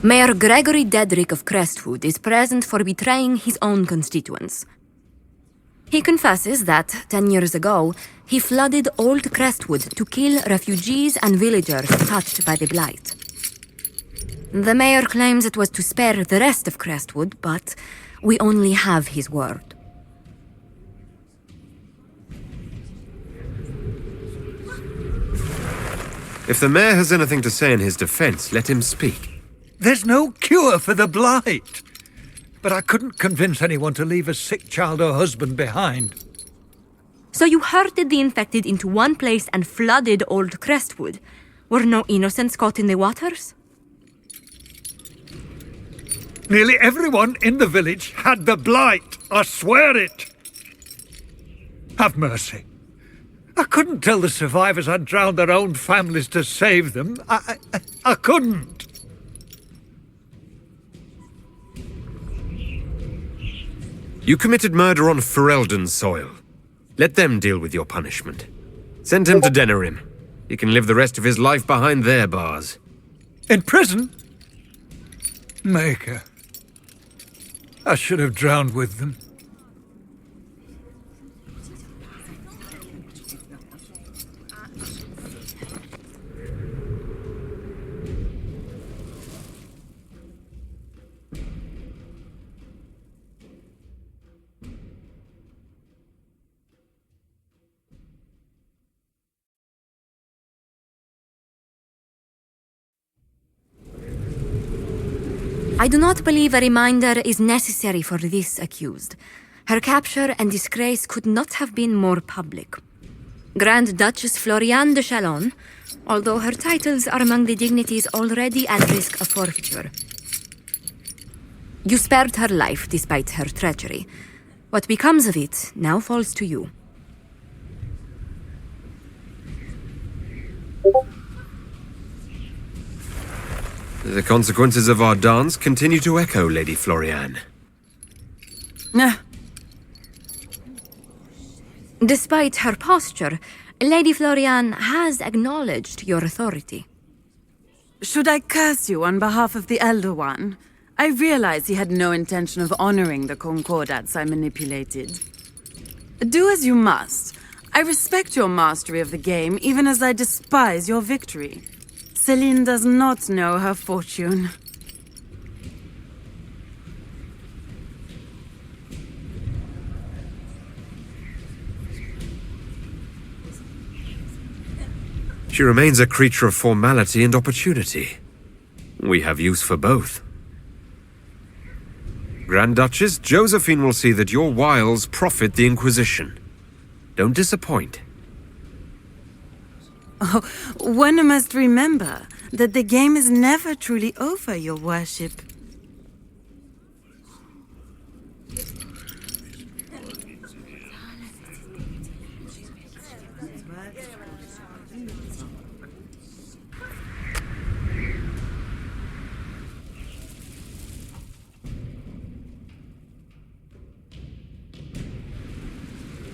Mayor Gregory Dedrick of Crestwood is present for betraying his own constituents. He confesses that, 10 years ago, he flooded Old Crestwood to kill refugees and villagers touched by the Blight. The mayor claims it was to spare the rest of Crestwood, but we only have his word. If the mayor has anything to say in his defense, let him speak. There's no cure for the Blight. But I couldn't convince anyone to leave a sick child or husband behind. So you herded the infected into one place and flooded Old Crestwood. Were no innocents caught in the waters? Nearly everyone in the village had the Blight. I swear it. Have mercy. I couldn't tell the survivors I'd drowned their own families to save them. I couldn't. You committed murder on Ferelden's soil. Let them deal with your punishment. Send him to Denerim. He can live the rest of his life behind their bars. In prison? Maker. I should have drowned with them. I do not believe a reminder is necessary for this accused. Her capture and disgrace could not have been more public. Grand Duchess Floriane de Chalon, although her titles are among the dignities already at risk of forfeiture. You spared her life despite her treachery. What becomes of it now falls to you. The consequences of our dance continue to echo, Lady Floriane. Despite her posture, Lady Floriane has acknowledged your authority. Should I curse you on behalf of the Elder One? I realize he had no intention of honoring the concordats I manipulated. Do as you must. I respect your mastery of the game, even as I despise your victory. Celine does not know her fortune. She remains a creature of formality and opportunity. We have use for both. Grand Duchess, Josephine will see that your wiles profit the Inquisition. Don't disappoint. Oh, one must remember that the game is never truly over, your worship.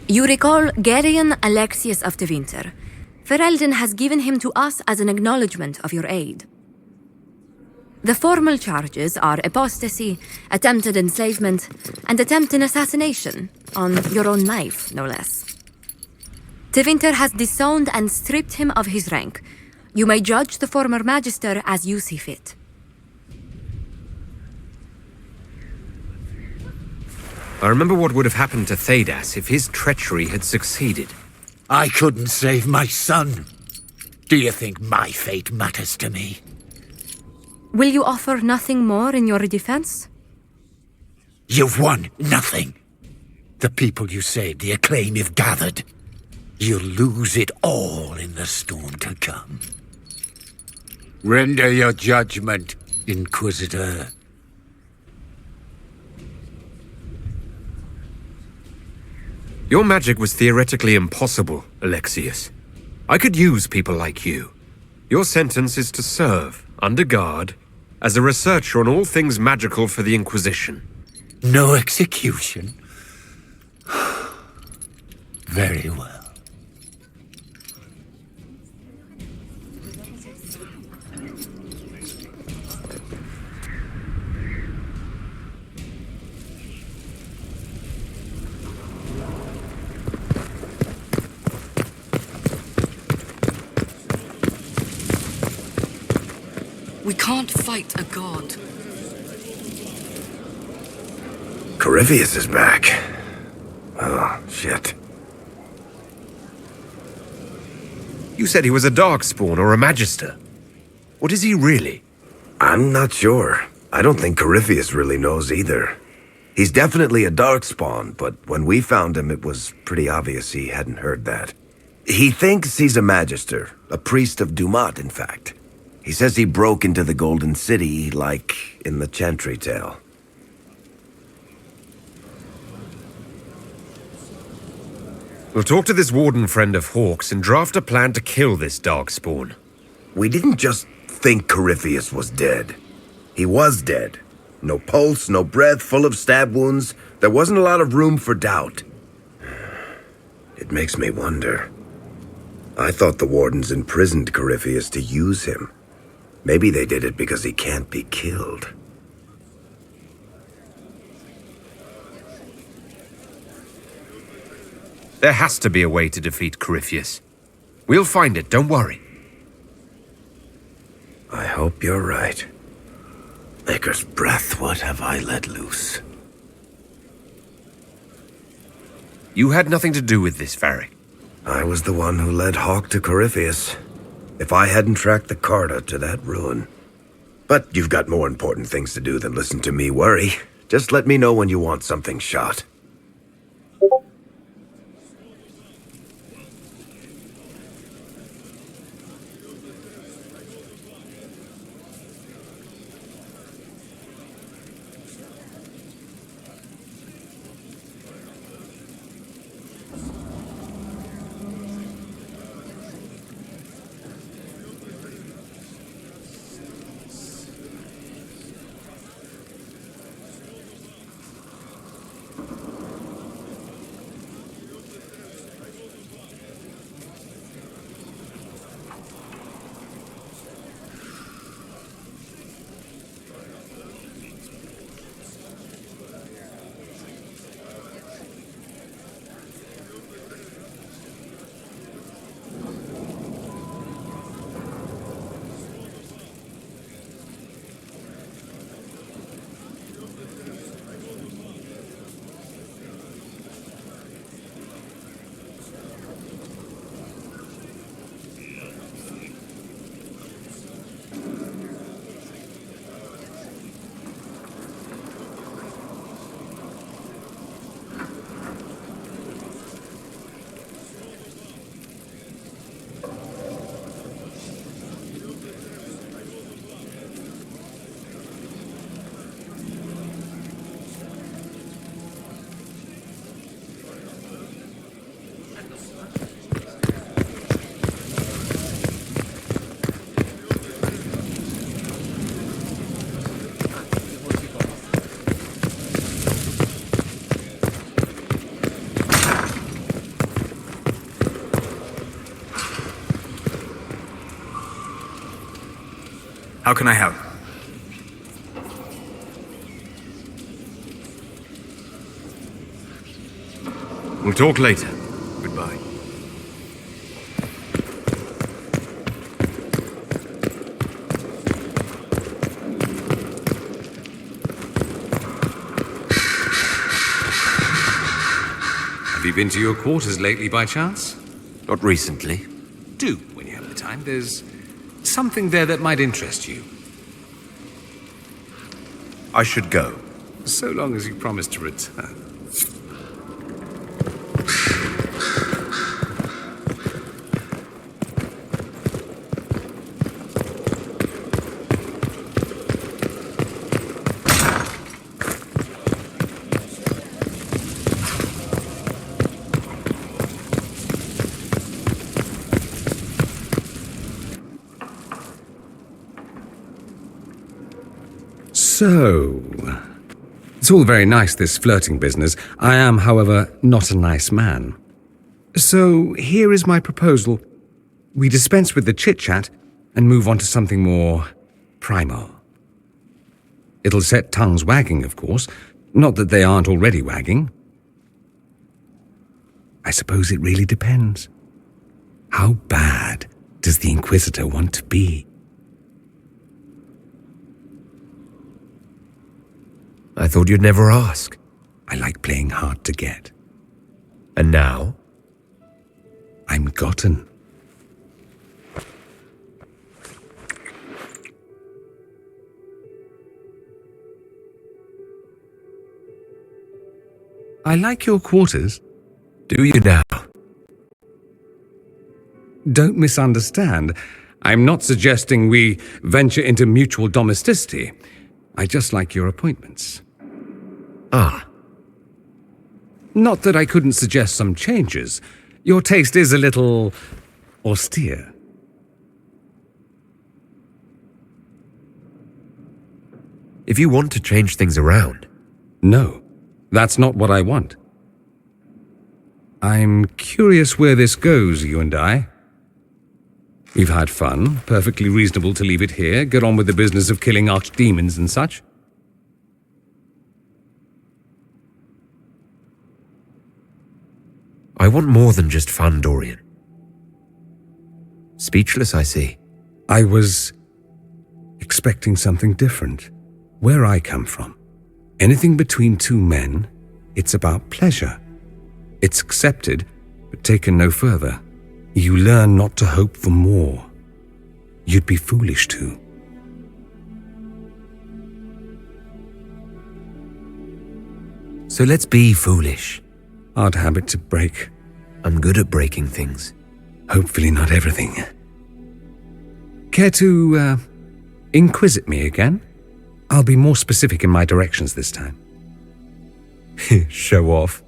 You recall Gerion Alexius of the Winter. Ferelden has given him to us as an acknowledgement of your aid. The formal charges are apostasy, attempted enslavement, and attempted assassination, on your own life, no less. Tevinter has disowned and stripped him of his rank. You may judge the former magister as you see fit. I remember what would have happened to Thedas if his treachery had succeeded. I couldn't save my son. Do you think my fate matters to me? Will you offer nothing more in your defense? You've won nothing. The people you saved, the acclaim you've gathered. You'll lose it all in the storm to come. Render your judgment, Inquisitor. Your magic was theoretically impossible, Alexius. I could use people like you. Your sentence is to serve, under guard, as a researcher on all things magical for the Inquisition. No execution? Very well. We can't fight a god. Corypheus is back. Oh, shit. You said he was a Darkspawn or a Magister. What is he really? I'm not sure. I don't think Corypheus really knows either. He's definitely a Darkspawn, but when we found him, it was pretty obvious he hadn't heard that. He thinks he's a Magister, a priest of Dumat, in fact. He says he broke into the Golden City, like in the Chantry tale. We'll talk to this warden friend of Hawk's and draft a plan to kill this Darkspawn. We didn't just think Corypheus was dead. He was dead. No pulse, no breath, full of stab wounds. There wasn't a lot of room for doubt. It makes me wonder. I thought the wardens imprisoned Corypheus to use him. Maybe they did it because he can't be killed. There has to be a way to defeat Corypheus. We'll find it, don't worry. I hope you're right. Maker's breath, what have I let loose? You had nothing to do with this, Varric. I was the one who led Hawk to Corypheus. If I hadn't tracked the Carta to that ruin. But you've got more important things to do than listen to me worry. Just let me know when you want something shot. How can I help? We'll talk later. Goodbye. Have you been to your quarters lately by chance? Not recently. Do, when you have the time. There's something there that might interest you. I should go. So long as you promise to return. So, it's all very nice, this flirting business. I am, however, not a nice man. So, here is my proposal. We dispense with the chit-chat and move on to something more primal. It'll set tongues wagging, of course. Not that they aren't already wagging. I suppose it really depends. How bad does the Inquisitor want to be? thought you'd never ask. I like playing hard to get. And now? I'm gotten. I like your quarters. Do you now? Don't misunderstand. I'm not suggesting we venture into mutual domesticity. I just like your appointments. Ah. Not that I couldn't suggest some changes. Your taste is a little austere. If you want to change things around. No, that's not what I want. I'm curious where this goes, you and I. We've had fun, perfectly reasonable to leave it here, get on with the business of killing archdemons and such. I want more than just fun, Dorian. Speechless, I see. I was expecting something different. Where I come from, anything between two men, it's about pleasure. It's accepted, but taken no further. You learn not to hope for more. You'd be foolish to. So let's be foolish. Hard habit to break. I'm good at breaking things. Hopefully not everything. Care to, inquisit me again? I'll be more specific in my directions this time. Show off.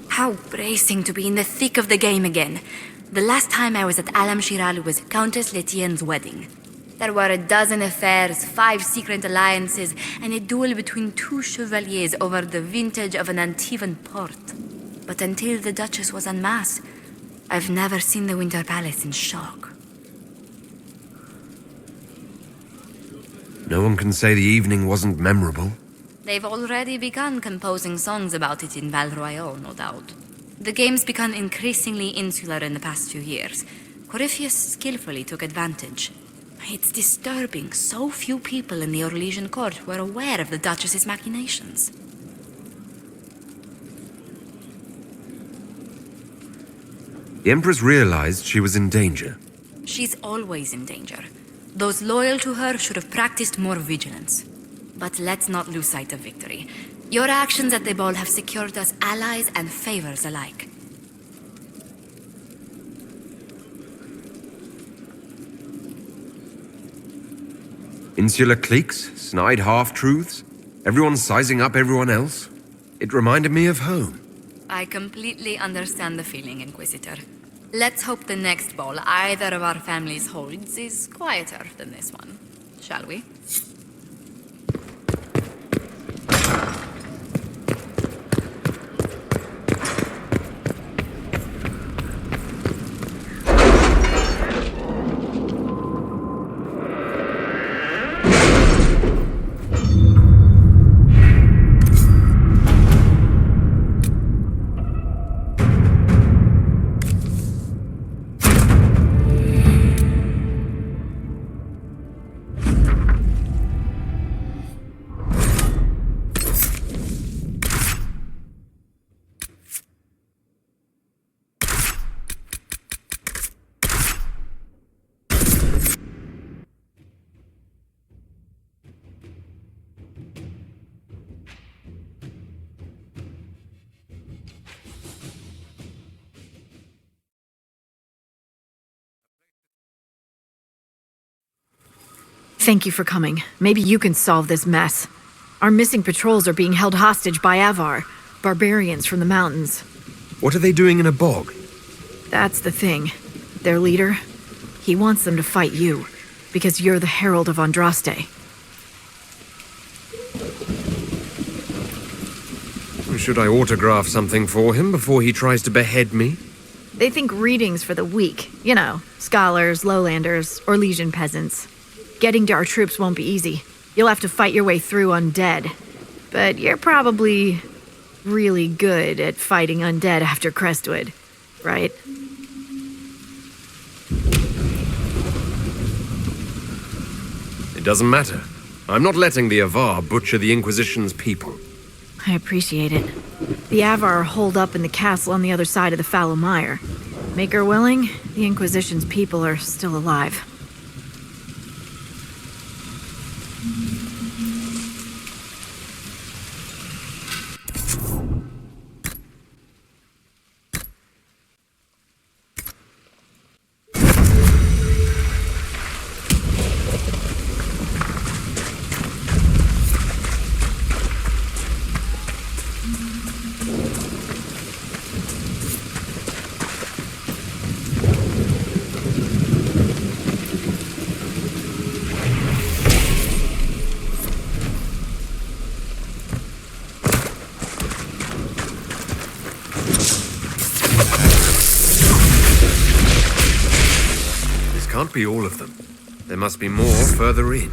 How bracing to be in the thick of the game again. The last time I was at Alam Shiral was Countess Letienne's wedding. There were a dozen affairs, 5 secret alliances, and a duel between 2 chevaliers over the vintage of an Antivan port. But until the Duchess was en masse, I've never seen the Winter Palace in shock. No one can say the evening wasn't memorable. They've already begun composing songs about it in Val Royale, no doubt. The game's become increasingly insular in the past few years. Corypheus skillfully took advantage. It's disturbing so few people in the Orlesian court were aware of the Duchess's machinations. The Empress realized she was in danger. She's always in danger. Those loyal to her should have practiced more vigilance. But let's not lose sight of victory. Your actions at the ball have secured us allies and favors alike. Insular cliques, snide half-truths, everyone sizing up everyone else. It reminded me of home. I completely understand the feeling, Inquisitor. Let's hope the next ball either of our families holds is quieter than this one. Shall we? Thank you for coming. Maybe you can solve this mess. Our missing patrols are being held hostage by Avar, barbarians from the mountains. What are they doing in a bog? That's the thing. Their leader, he wants them to fight you, because you're the Herald of Andraste. Should I autograph something for him before he tries to behead me? They think readings for the weak. You know, scholars, lowlanders, or legion peasants. Getting to our troops won't be easy. You'll have to fight your way through undead. But you're probably really good at fighting undead after Crestwood, right? It doesn't matter. I'm not letting the Avar butcher the Inquisition's people. I appreciate it. The Avar are holed up in the castle on the other side of the fallow mire. Maker willing, the Inquisition's people are still alive. Can't be all of them. There must be more further in.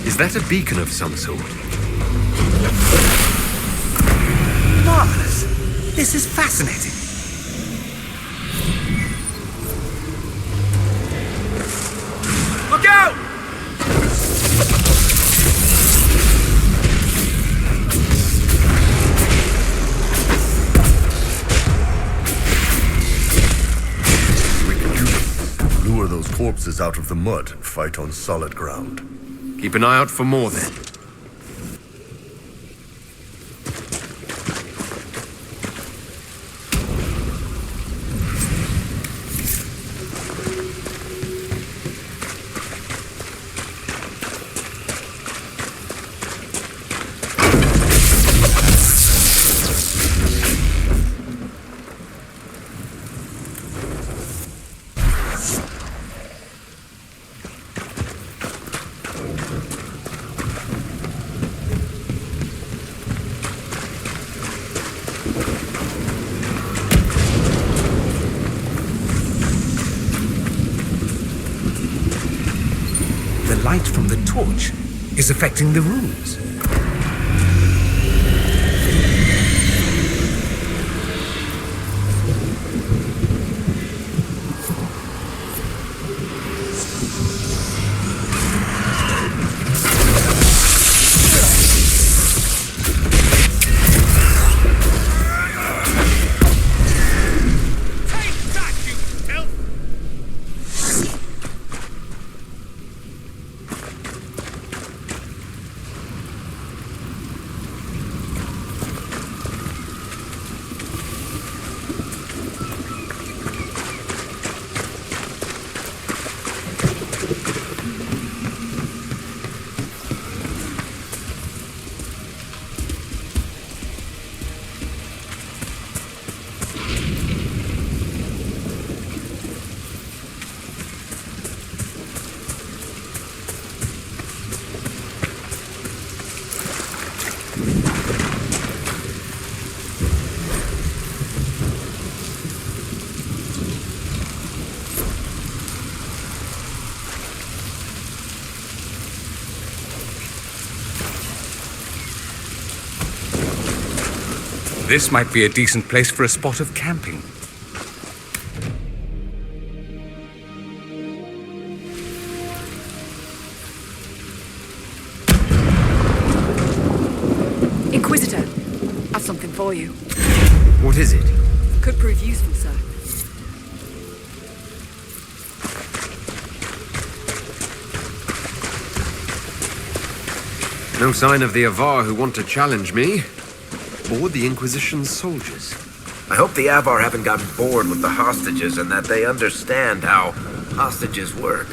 Is that a beacon of some sort? Marvelous. This is fascinating. Look out! We can use it. Lure those corpses out of the mud and fight on solid ground. Keep an eye out for more then. The light from the torch is affecting the runes. This might be a decent place for a spot of camping. Inquisitor, I've something for you. What is it? Could prove useful, sir. No sign of the Avar who want to challenge me. Or the Inquisition's soldiers. I hope the Avar haven't gotten bored with the hostages and that they understand how hostages work.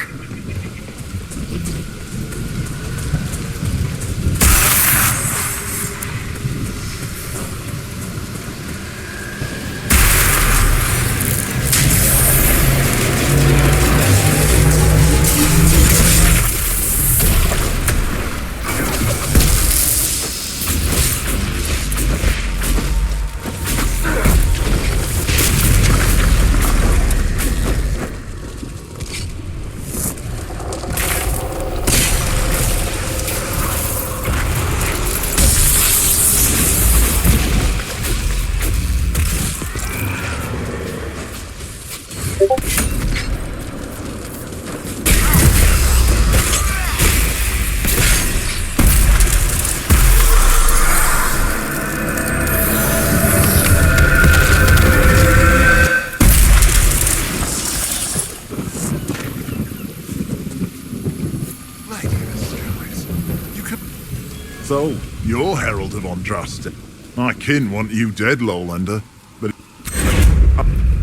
So, you're Herald of Andraste. My kin want you dead, Lowlander, but...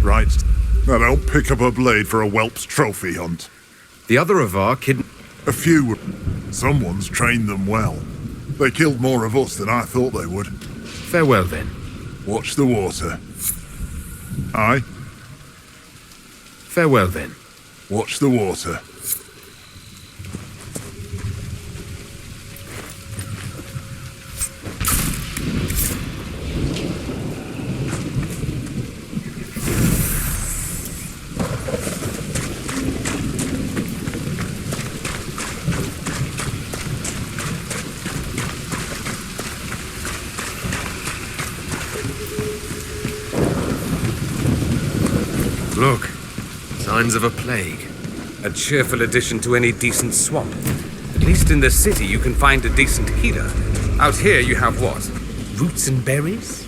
right. I don't pick up a blade for a whelp's trophy hunt. The other Avar A few. Someone's trained them well. They killed more of us than I thought they would. Farewell, then. Watch the water. Aye? Farewell, then. Watch the water. Look, signs of a plague. A cheerful addition to any decent swamp. At least in the city you can find a decent healer. Out here you have what? Roots and berries?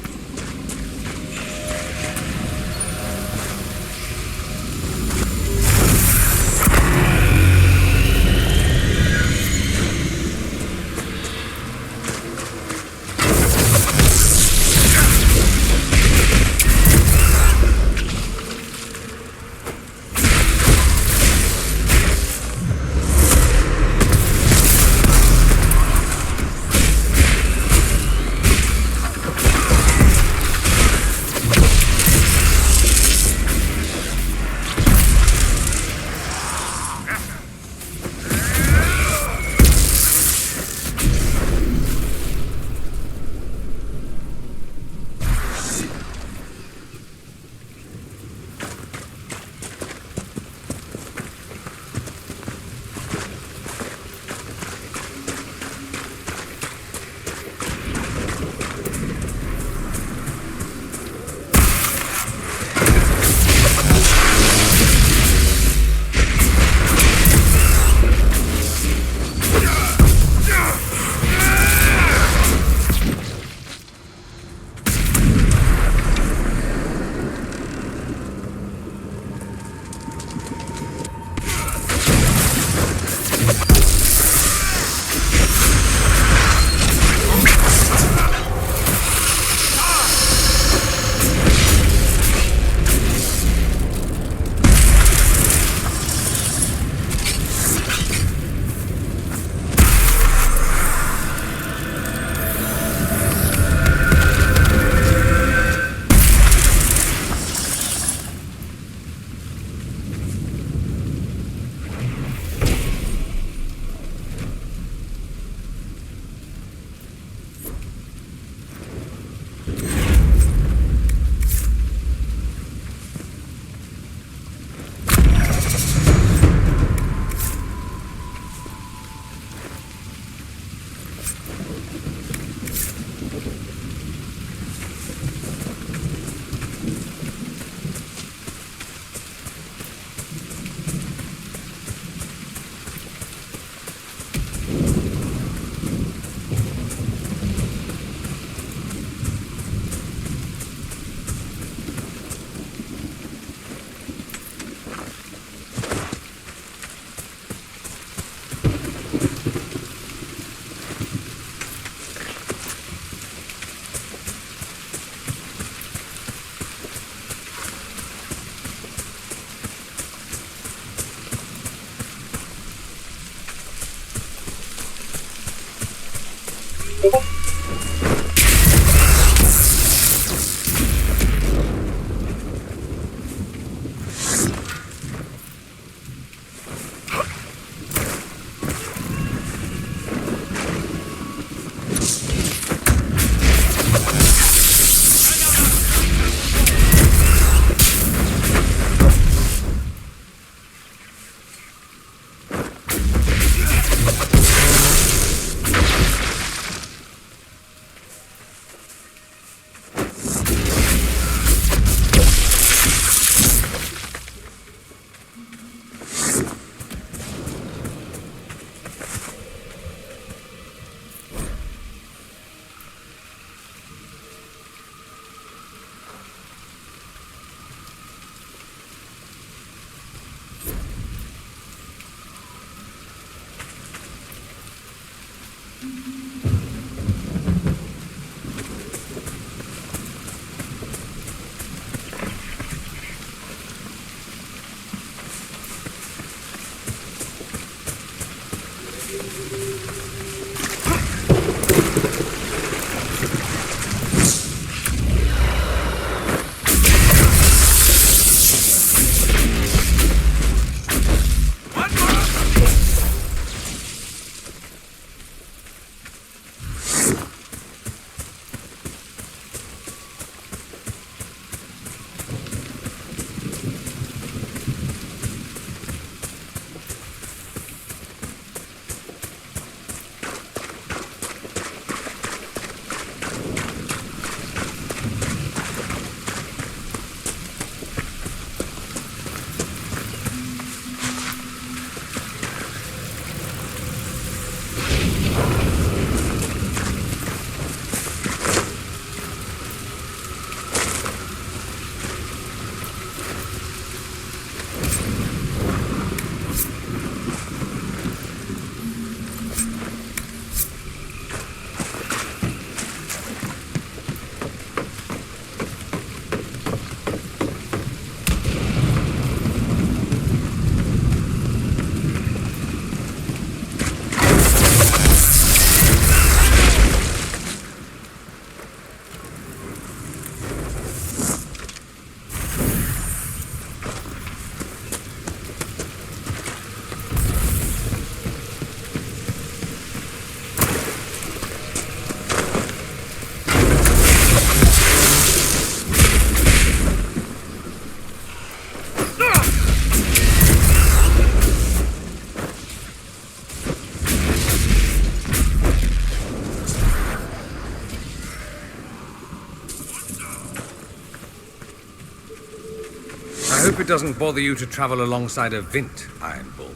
I hope it doesn't bother you to travel alongside a Vint, Iron Bull.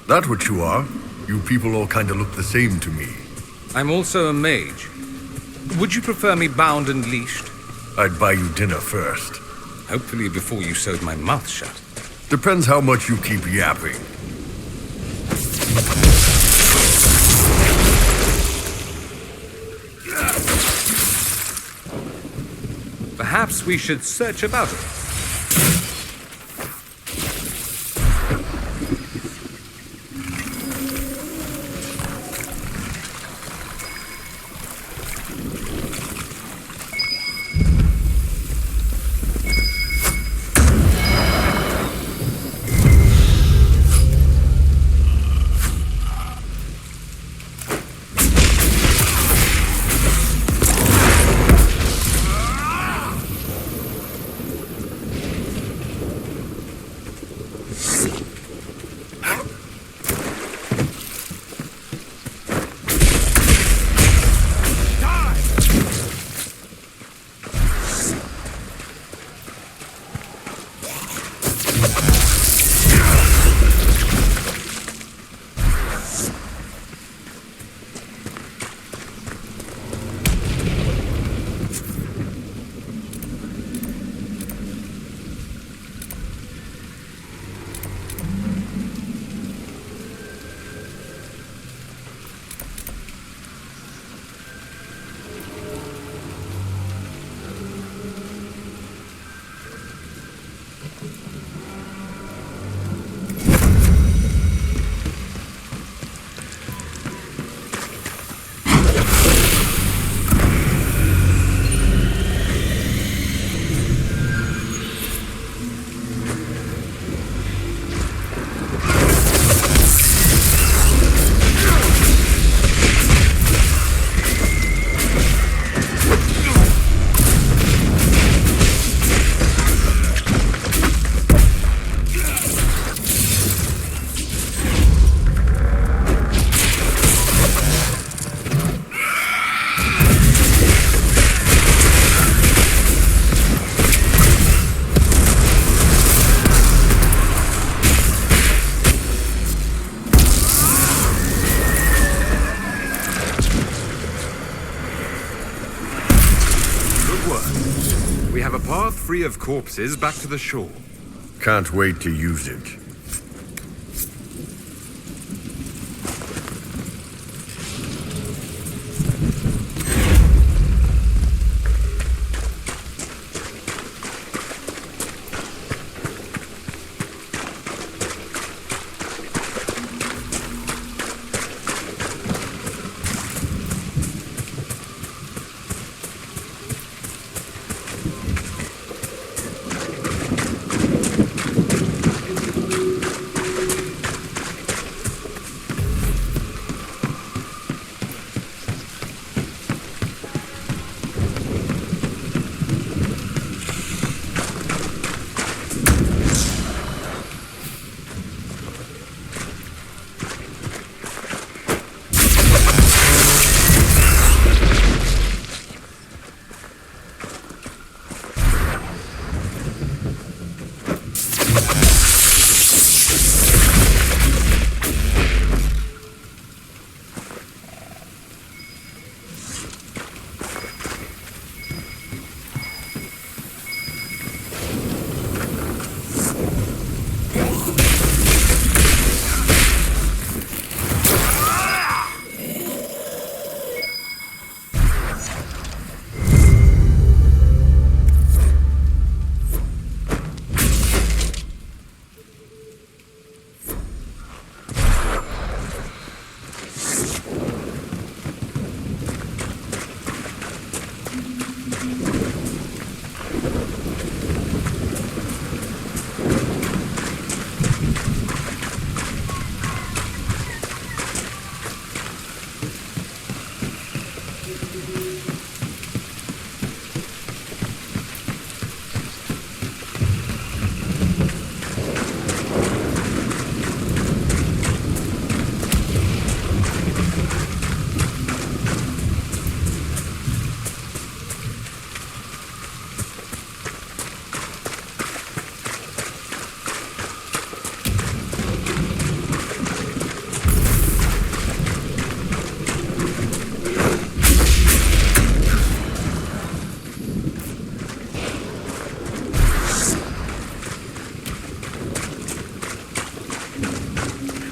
That what you are? You people all kinda look the same to me. I'm also a mage. Would you prefer me bound and leashed? I'd buy you dinner first. Hopefully before you sewed my mouth shut. Depends how much you keep yapping. Perhaps we should search about it. path free of corpses back to the shore. Can't wait to use it.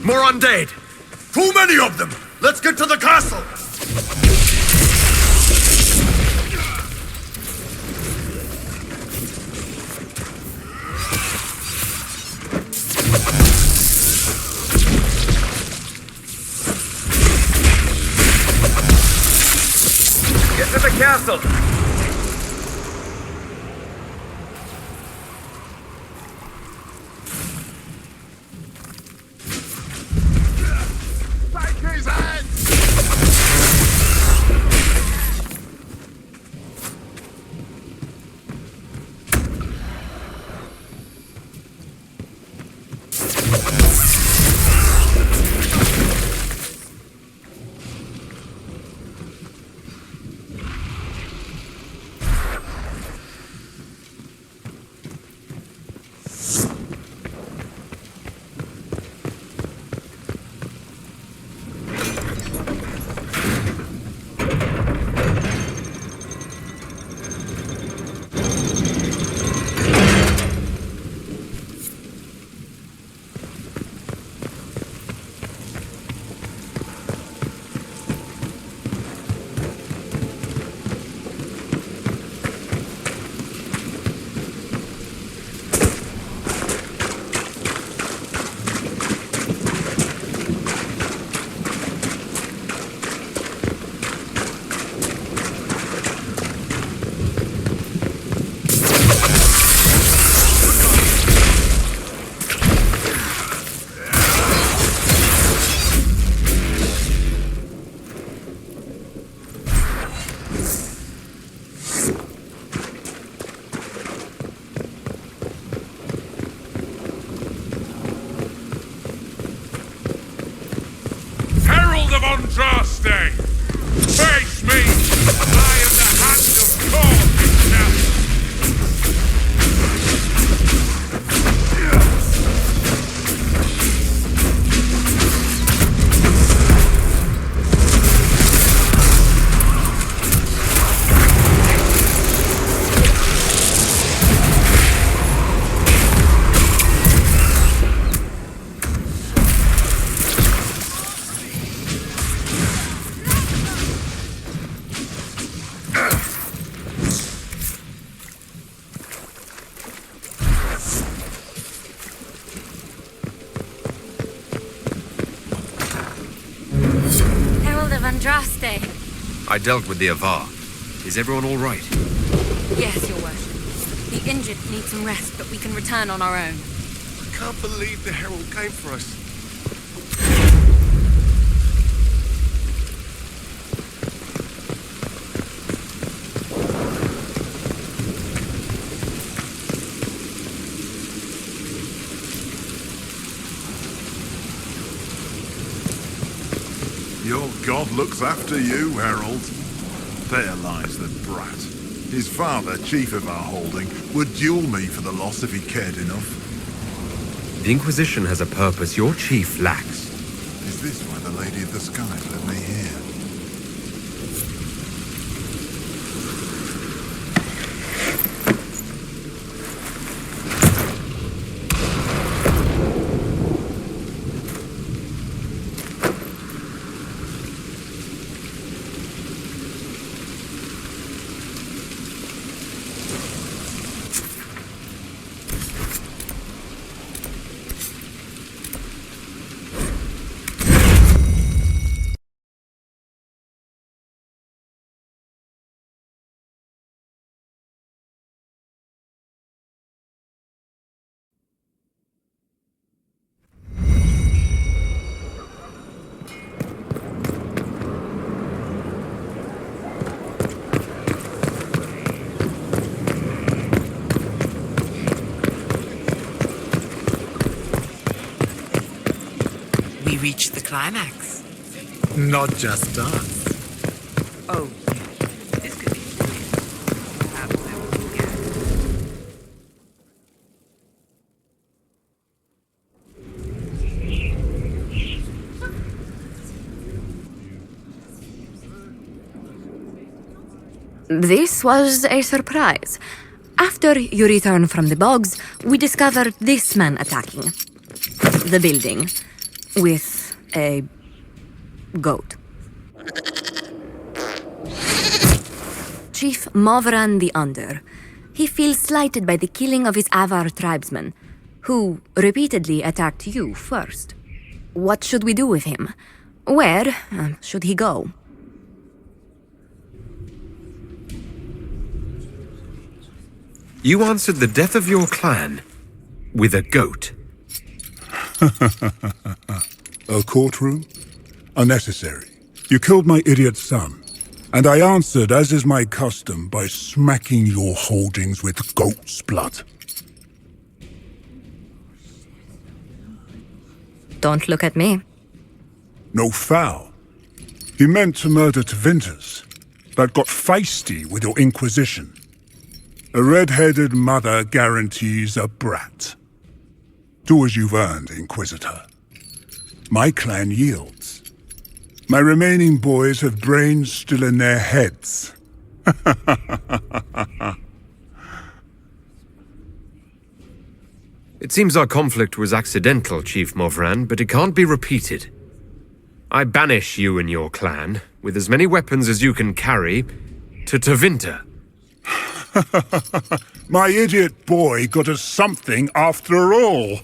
More undead! Too many of them! Let's get to the castle! Get to the castle! Andraste! Face me! I am the hand of God himself! of Andraste. I dealt with the Avar. Is everyone all right? Yes, your worship. The injured need some rest, but we can return on our own. I can't believe the Herald came for us. Your god looks after you, Herald. There lies the brat. His father, chief of our holding, would duel me for the loss if he cared enough. The Inquisition has a purpose your chief lacks. Is this why the Lady of the Skies led me here? We reached the climax. Not just us. Oh, this could be perhaps I will forget. This was a surprise. After you return from the bogs, we discovered this man attacking the building with a goat. Chief Movran the Under. He feels slighted by the killing of his Avar tribesmen, who repeatedly attacked you first. What should we do with him? Where should he go? You answered the death of your clan with a goat. A courtroom? Unnecessary. You killed my idiot son, and I answered, as is my custom, by smacking your holdings with goat's blood. Don't look at me. No foul. He meant to murder Tevinters, but got feisty with your Inquisition. A red-headed mother guarantees a brat. Do as you've earned, Inquisitor. My clan yields. My remaining boys have brains still in their heads. It seems our conflict was accidental, Chief Movran, but it can't be repeated. I banish you and your clan, with as many weapons as you can carry, to Tevinter. My idiot boy got us something after all.